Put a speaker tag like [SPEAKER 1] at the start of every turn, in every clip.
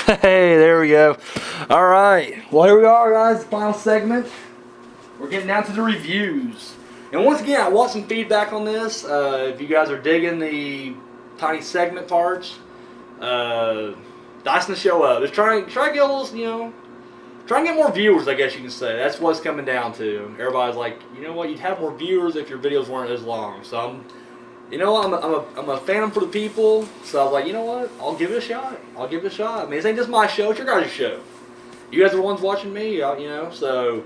[SPEAKER 1] Hey, there we go. All right. Well, here we are, guys. Final segment. We're getting down to the reviews. And once again, I want some feedback on this. If you guys are digging the tiny segment parts, dice the show up. Just try and get a little, try and get more viewers, I guess you can say. That's what it's coming down to. Everybody's like, you know what? You'd have more viewers if your videos weren't as long. So I'm a fan for the people. So I was like, you know what? I'll give it a shot. I mean, this ain't just my show. It's your guys' show. You guys are the ones watching me, So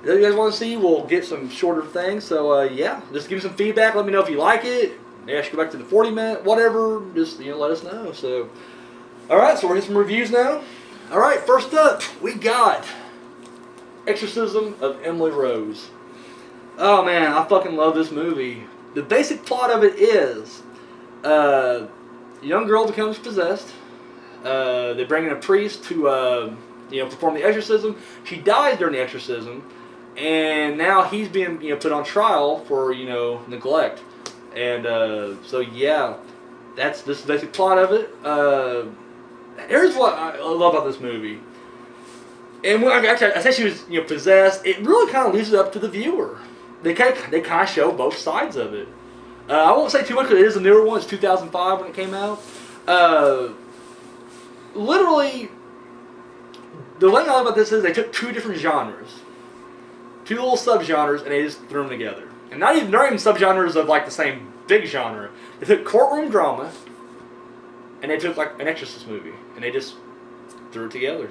[SPEAKER 1] if you guys want to see, we'll get some shorter things. So yeah, just give me some feedback. Let me know if you like it. Maybe I should go back to the 40-minute, whatever. Just let us know. So all right, so we're getting some reviews now. All right, first up, we got Exorcism of Emily Rose. Oh man, I fucking love this movie. The basic plot of it is, a young girl becomes possessed. They bring in a priest to, perform the exorcism. She dies during the exorcism, and now he's being, put on trial for, neglect. And so yeah, that's this the basic plot of it. Here's what I love about this movie. And when I said she was, possessed, it really kind of leaves it up to the viewer. They kind of show both sides of it. I won't say too much because it is a newer one. It's 2005 when it came out. Literally, the thing I love about this is they took two different genres, two little subgenres, and they just threw them together. And not even subgenres of like the same big genre. They took courtroom drama, and they took like an Exorcist movie, and they just threw it together.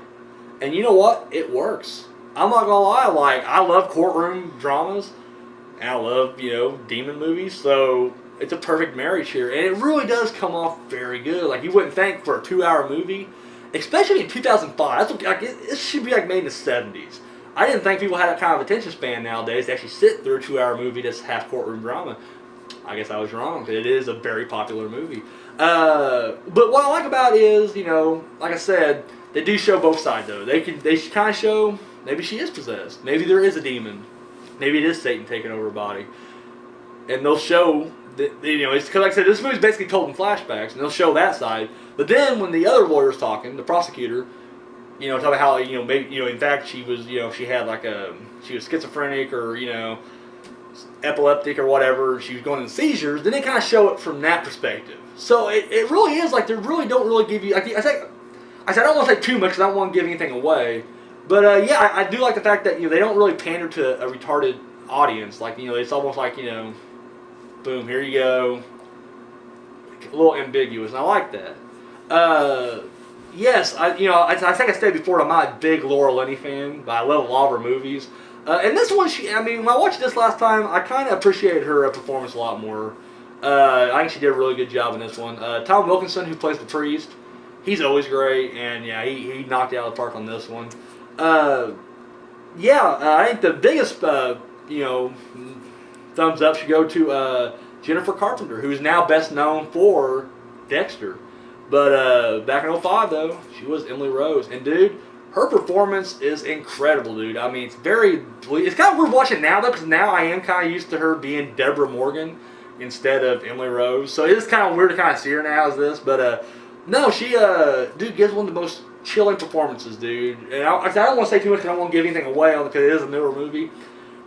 [SPEAKER 1] And you know what? It works. I'm not gonna lie. I love courtroom dramas. And I love, demon movies, so it's a perfect marriage here. And it really does come off very good. Like, you wouldn't think for a 2-hour movie, especially in 2005. That's what, it should be like made in the 70s. I didn't think people had that kind of attention span nowadays to actually sit through a 2-hour movie that's half courtroom drama. I guess I was wrong. It is a very popular movie. But what I like about it is, like I said, they do show both sides, though. They kind of show maybe she is possessed. Maybe there is a demon. Maybe it is Satan taking over her body. And they'll show that, it's because, like I said, this movie's basically told in flashbacks, and they'll show that side. But then when the other lawyer's talking, the prosecutor, talking about how, maybe, in fact, she was, she had like she was schizophrenic or, epileptic or whatever, she was going into seizures, then they kind of show it from that perspective. So it really is like they really don't really give you, like I said, I don't want to say too much because I don't want to give anything away. But yeah, I do like the fact that they don't really pander to a retarded audience. Like it's almost like boom, here you go, a little ambiguous, and I like that. Yes, I think I said before I'm not a big Laura Linney fan, but I love a lot of her movies. And this one, when I watched this last time, I kind of appreciated her performance a lot more. I think she did a really good job in this one. Tom Wilkinson, who plays the priest, he's always great, and yeah, he knocked it out of the park on this one. I think the biggest, thumbs up should go to Jennifer Carpenter, who's now best known for Dexter. But back in '05, though, she was Emily Rose. And, dude, her performance is incredible, dude. I mean, it's kind of weird watching now, though, because now I am kind of used to her being Deborah Morgan instead of Emily Rose. So it is kind of weird to kind of see her now as this. But, no, she, dude, gives one of the most chilling performances, dude. And I don't want to say too much because I don't want to give anything away because it is a newer movie.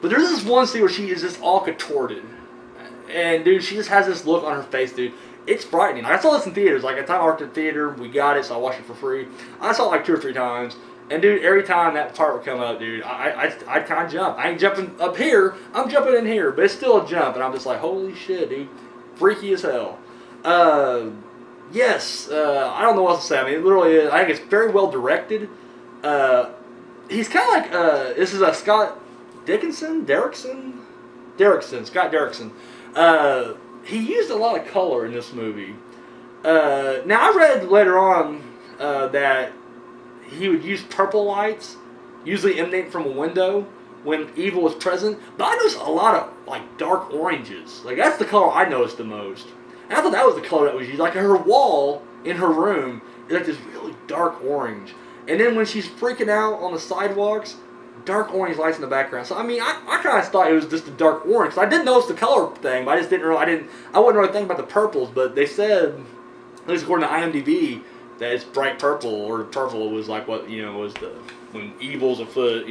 [SPEAKER 1] But there's this one scene where she is just all contorted. And, dude, she just has this look on her face, dude. It's frightening. I saw this in theaters. Like, at the time I worked in theater, we got it, so I watched it for free. I saw it like 2 or 3 times. And, dude, every time that part would come up, dude, I'd kind of jump. I ain't jumping up here. I'm jumping in here. But it's still a jump. And I'm just like, holy shit, dude. Freaky as hell. Yes, I don't know what to say. I mean, it literally is. I think it's very well directed. He's kind of like, this is a Scott Derrickson. He used a lot of color in this movie. Now, I read later on that he would use purple lights, usually emanating from a window, when evil was present. But I noticed a lot of, like, dark oranges. Like, that's the color I noticed the most. And I thought that was the color that was used. Like, her wall in her room is like this really dark orange. And then when she's freaking out on the sidewalks, dark orange lights in the background. So, I mean, I kind of thought it was just a dark orange. So I did notice the color thing, but I wasn't really thinking about the purples. But they said, at least according to IMDb, that it's bright purple, or purple was like what, was when evil's afoot,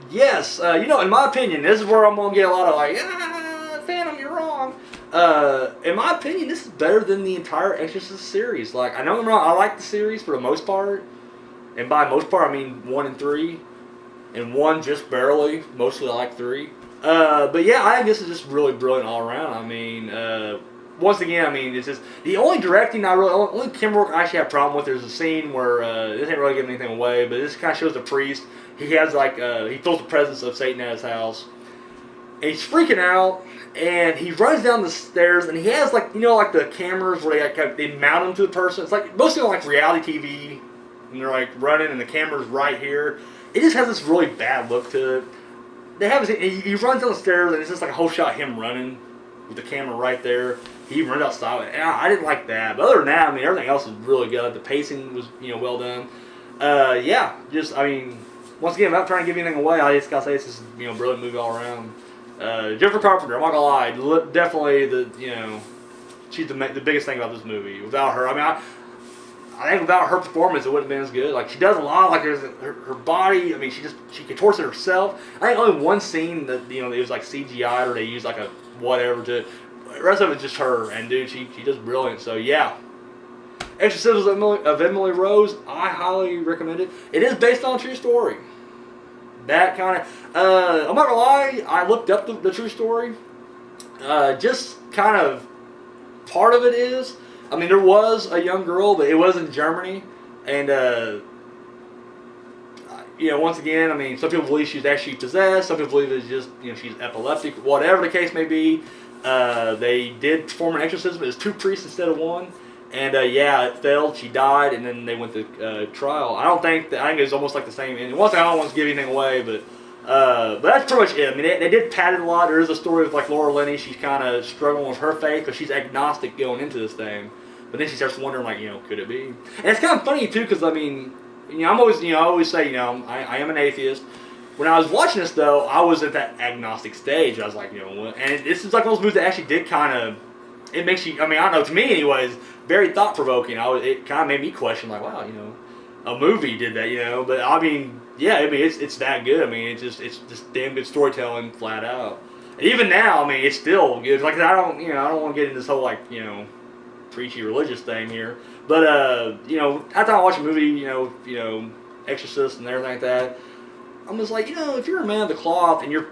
[SPEAKER 1] Yes, in my opinion, this is where I'm gonna get a lot of like, Phantom, you're wrong. In my opinion, this is better than the entire Exorcist series. Like, I know I'm wrong, I like the series for the most part, and by most part I mean 1 and 3, and 1 just barely. Mostly I like 3. But yeah, I think this is just really brilliant all around. I mean, once again, I mean, it's just the only directing only camera work I actually have a problem with. There's a scene where this ain't really giving anything away, but this kind of shows the priest. He has like he feels the presence of Satan at his house, and he's freaking out. And he runs down the stairs, and he has like like the cameras where they mount them to the person. It's like mostly on like reality TV, and they're like running, and the camera's right here. It just has this really bad look to it. They have he runs down the stairs, and it's just like a whole shot of him running with the camera right there. He runs outside, and I didn't like that. But other than that, I mean, everything else is really good. The pacing was well done. Yeah, just I mean, once again, without trying to give anything away, I just gotta say it's just brilliant movie all around. Jennifer Carpenter, I'm not gonna lie, definitely she's the biggest thing about this movie. Without her, I mean, I think without her performance, it wouldn't have been as good. Like, she does a lot. Like, there's her body. I mean, she contorts it herself. I think only one scene that it was like CGI, or they used like a whatever to. The rest of it's just her, and dude, she does brilliant. So yeah, Exorcism of Emily Rose, I highly recommend it. It is based on a true story. That kind of. I'm not gonna lie. I looked up the true story. Just kind of part of it is. I mean, there was a young girl, but it was in Germany, and once again, I mean, some people believe she's actually possessed. Some people believe it's just she's epileptic. Whatever the case may be, they did perform an exorcism. It was 2 priests instead of 1, and yeah, it failed. She died, and then they went to trial. I think it was almost like the same ending. Once again, I don't want to give anything away, but that's pretty much it. I mean, they did pad it a lot. There is a story with like Laura Linney. She's kind of struggling with her faith because she's agnostic going into this thing. But then she starts wondering, like, could it be? And it's kind of funny, too, because, I mean, I'm always, I always say, I am an atheist. When I was watching this, though, I was at that agnostic stage. I was like, what? And this is like those movies that actually did kind of, it makes you, I mean, I don't know, to me, anyways, very thought-provoking. It kind of made me question, like, wow, a movie did that, But, I mean, yeah, I mean, it's that good. I mean, it's just damn good storytelling, flat out. And even now, I mean, it's still good. Like, I don't want to get into this whole, like, preachy religious thing here, but after I watch a movie, Exorcist and everything like that, I'm just like, if you're a man of the cloth and you're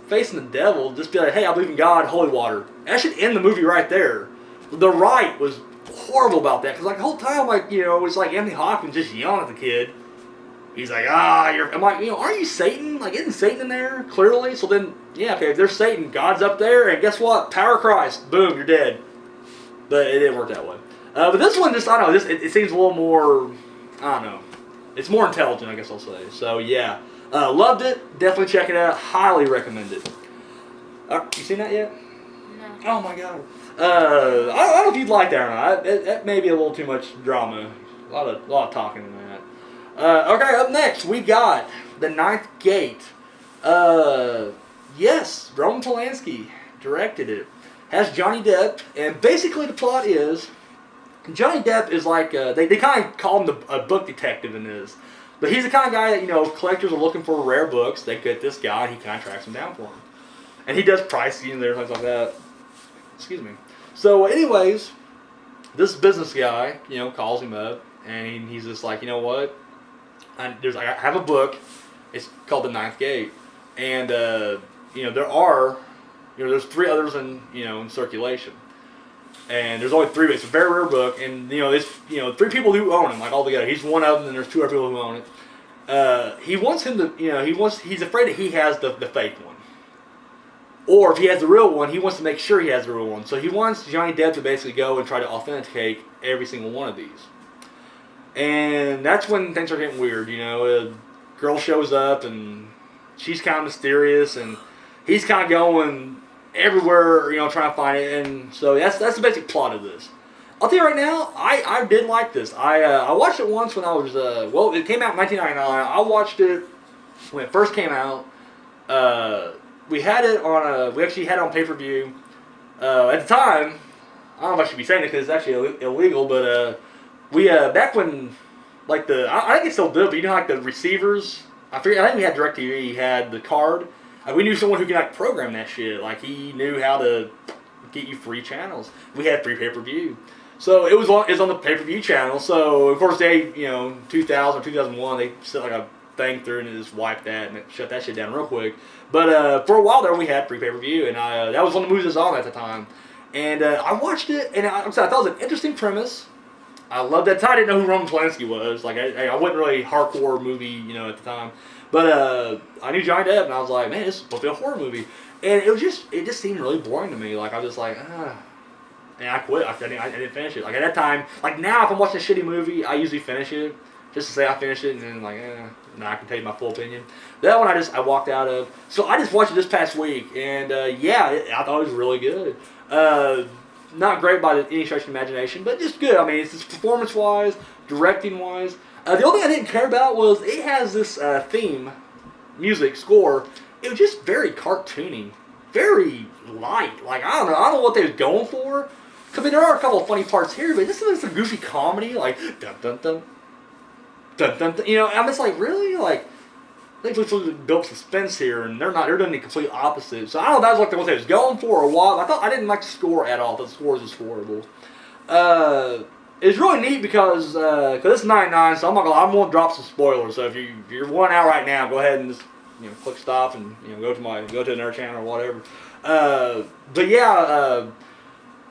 [SPEAKER 1] facing the devil, just be like, hey, I believe in God, holy water. That should end the movie right there. The right was horrible about that, because like the whole time, like it's like Anthony Hopkins just yelling at the kid. He's like, I'm like, aren't you Satan? Like, isn't Satan in there clearly? So then, yeah, okay, if there's Satan, God's up there, and guess what? Power of Christ, boom, you're dead. But it didn't work that way. But this one, just, I don't know, it seems a little more, I don't know. It's more intelligent, I guess I'll say. So, yeah. Loved it. Definitely check it out. Highly recommend it. You seen that yet?
[SPEAKER 2] No.
[SPEAKER 1] Oh, my God. I don't know if you'd like that or not. That may be a little too much drama. A lot of talking in that. Okay, up next, we got The Ninth Gate. Yes, Roman Polanski directed it. Has Johnny Depp, and basically the plot is, Johnny Depp is like, they kind of call him a book detective in this, but he's the kind of guy that, if collectors are looking for rare books, they get this guy, and he kind of tracks them down for them. And he does pricing and things like that. Excuse me. So anyways, this business guy, calls him up, and he's just like, what? I have a book, it's called The Ninth Gate, and, there are, there's 3 others in circulation, and there's only 3. It's a very rare book, and there's 3 people who own it, like altogether. He's one of them, and there's 2 other people who own it. He wants him to, he's afraid that he has the fake one, or if he has the real one, he wants to make sure he has the real one. So he wants Johnny Depp to basically go and try to authenticate every single one of these, and that's when things are getting weird. A girl shows up, and she's kind of mysterious, and he's kind of going everywhere, trying to find it, and so that's the basic plot of this. I'll tell you right now, I did like this. I watched it once when I was, it came out in 1999. I watched it when it first came out. We actually had it on pay-per-view. At the time, I don't know if I should be saying it because it's actually illegal, but we back when like I think it still did, but you know like the receivers. I think we had DirecTV. He had the card. We knew someone who could like program that shit. Like he knew how to get you free channels. We had free pay-per-view. So it was on the pay-per-view channel. So of course they 2000 or 2001 they set like a thing through and it just wiped that and it shut that shit down real quick. But for a while there we had free pay-per-view and that was one of the movies that was on at the time. And I watched it and I thought it was an interesting premise. I loved that time. I didn't know who Roman Polanski was. Like I wasn't really hardcore movie at the time. But I knew Johnny Depp and I was like, man, this is supposed to be a horror movie. And it just seemed really boring to me. Like I was just like, and I quit. I didn't finish it. Like at that time, like now if I'm watching a shitty movie, I usually finish it. Just to say I finished it and then like, now I can tell you my full opinion. That one I walked out of. So I just watched it this past week and I thought it was really good. Not great by any stretch of imagination, but just good. I mean, it's just performance-wise, directing-wise. The only thing I didn't care about was it has this theme, music, score. It was just very cartoony, very light. Like, I don't know what they was going for. I mean, there are a couple of funny parts here, but this is a goofy comedy, like, dun-dun-dun, dun-dun-dun. I'm just like, really? Like, they built suspense here, and they're doing the complete opposite. So I don't know if that was like what they was going for or what. I didn't like the score at all. The score was just horrible. It's really neat because it's 99, so I'm gonna drop some spoilers. So if you're 1 hour right now, go ahead and just click stop and go to another channel or whatever. But yeah,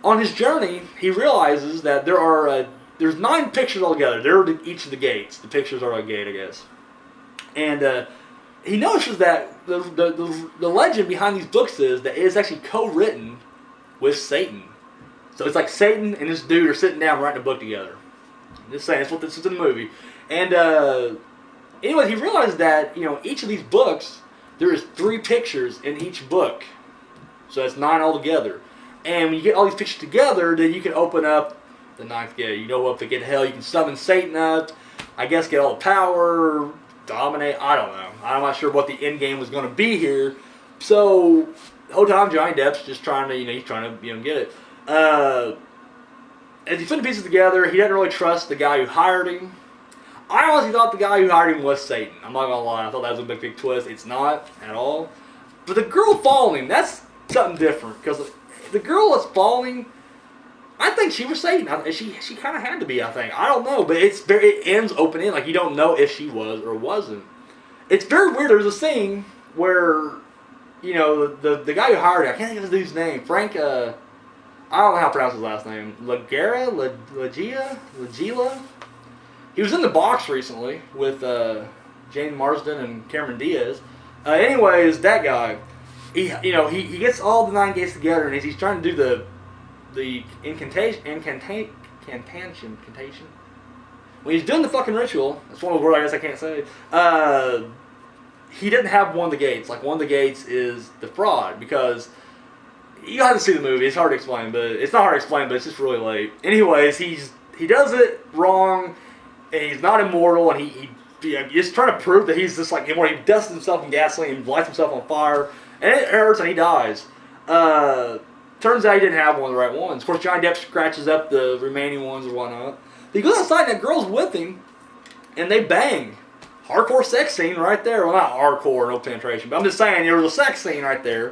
[SPEAKER 1] on his journey, he realizes that there's 9 pictures altogether. They're each of the gates. The pictures are a gate, I guess. And he notices that the legend behind these books is that it is actually co-written with Satan. So it's like Satan and this dude are sitting down writing a book together. Just saying, that's what this is in the movie. And anyway, he realized that each of these books, there is 3 pictures in each book. So that's 9 altogether. And when you get all these pictures together, then you can open up the 9th gate. You know, up to get hell, you can summon Satan up. I guess get all the power, dominate. I don't know. I'm not sure what the end game was going to be here. So the whole time Johnny Depp's just trying to, he's trying to, get it. As he's putting the pieces together, he doesn't really trust the guy who hired him. I honestly thought the guy who hired him was Satan. I'm not gonna lie. I thought that was a big twist. It's not at all. But the girl following him, that's something different. Because the girl that's following, I think she was Satan. She kind of had to be, I think. I don't know. But it ends open-ended. Like, you don't know if she was or wasn't. It's very weird. There's a scene where, the guy who hired her, I can't think of his dude's name. Frank, I don't know how to pronounce his last name. Lagila? He was in The Box recently with Jane Marsden and Cameron Diaz. Anyways, that guy, he gets all the 9 gates together and he's trying to do the incantation. When he's doing the fucking ritual, that's one of the words I guess I can't say. He didn't have one of the gates. Like, one of the gates is the fraud because you have to see the movie. It's hard to explain, but it's not hard to explain, but it's just really late. Anyways, he does it wrong, and he's not immortal, and he's trying to prove that he's just like immortal. He dusts himself in gasoline and lights himself on fire, and it hurts, and he dies. Turns out he didn't have one of the right ones. Of course, Johnny Depp scratches up the remaining ones or whatnot. He goes outside, and that girl's with him, and they bang. Hardcore sex scene right there. Well, not hardcore, no penetration, but I'm just saying there was a sex scene right there.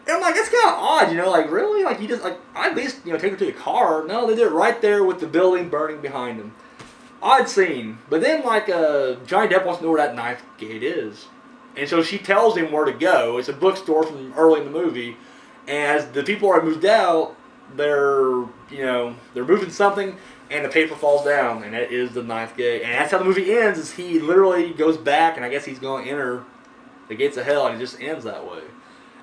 [SPEAKER 1] And I'm like, that's kind of odd, like, really? Like, you just, like, I at least, take her to the car. No, they did it right there with the building burning behind them. Odd scene. But then, like, Johnny Depp wants to know where that 9th gate is. And so she tells him where to go. It's a bookstore from early in the movie. And as the people are moved out, they're moving something, and the paper falls down, and that is the 9th gate. And that's how the movie ends, is he literally goes back, and I guess he's going to enter the gates of hell, and it just ends that way.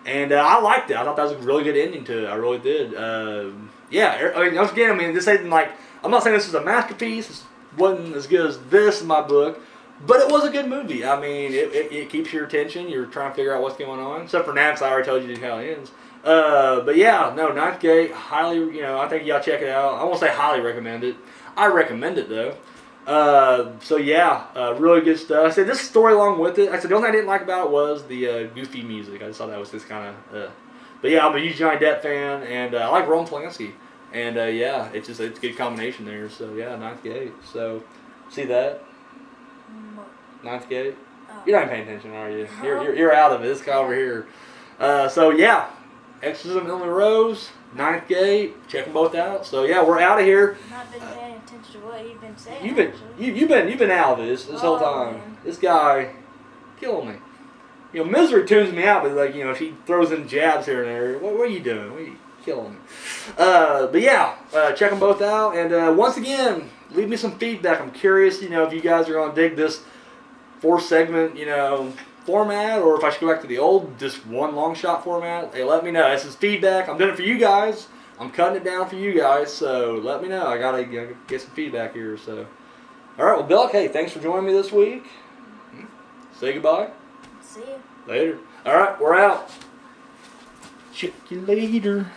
[SPEAKER 1] And I liked it. I thought that was a really good ending to it. I really did. Once again, this ain't like, I'm not saying this is a masterpiece. It wasn't as good as this in my book, but it was a good movie. I mean, it keeps your attention. You're trying to figure out what's going on. Except for now, because I already told you how it ends. But yeah, no, 9th Gate, highly, I think y'all check it out. I won't say highly recommend it. I recommend it, though. Really good stuff. I said this story along with it. I said the only thing I didn't like about it was the goofy music. I just thought that was just kind of. But yeah, I'm a huge Johnny Depp fan, and I like Roman Polanski. And yeah, it's a good combination there. So yeah, ninth gate. So see that ninth gate.
[SPEAKER 2] Oh.
[SPEAKER 1] You're not even paying attention, are you?
[SPEAKER 2] No.
[SPEAKER 1] You're out of it. This guy over here. So yeah, Exorcism of Emily Rose, ninth gate. Check them both out. So yeah, we're out of here.
[SPEAKER 2] I've not been paying attention to what you've been saying.
[SPEAKER 1] You've been out of this whole time.
[SPEAKER 2] Man.
[SPEAKER 1] This guy killing me. You know, Misery tunes me out, but like, you know, she throws in jabs here and there. What are you doing? What are you killing me? But yeah, check them both out. And once again, leave me some feedback. I'm curious, you know, if you guys are going to dig this 4-segment, you know, format, or if I should go back to the old, just one long shot format. Hey, let me know. This is feedback. I'm doing it for you guys. I'm cutting it down for you guys. So let me know. I gotta get some feedback here. So, all right. Well, Bilak, hey, thanks for joining me this week. Say goodbye.
[SPEAKER 2] See you.
[SPEAKER 1] Later. All right, we're out. Check you later.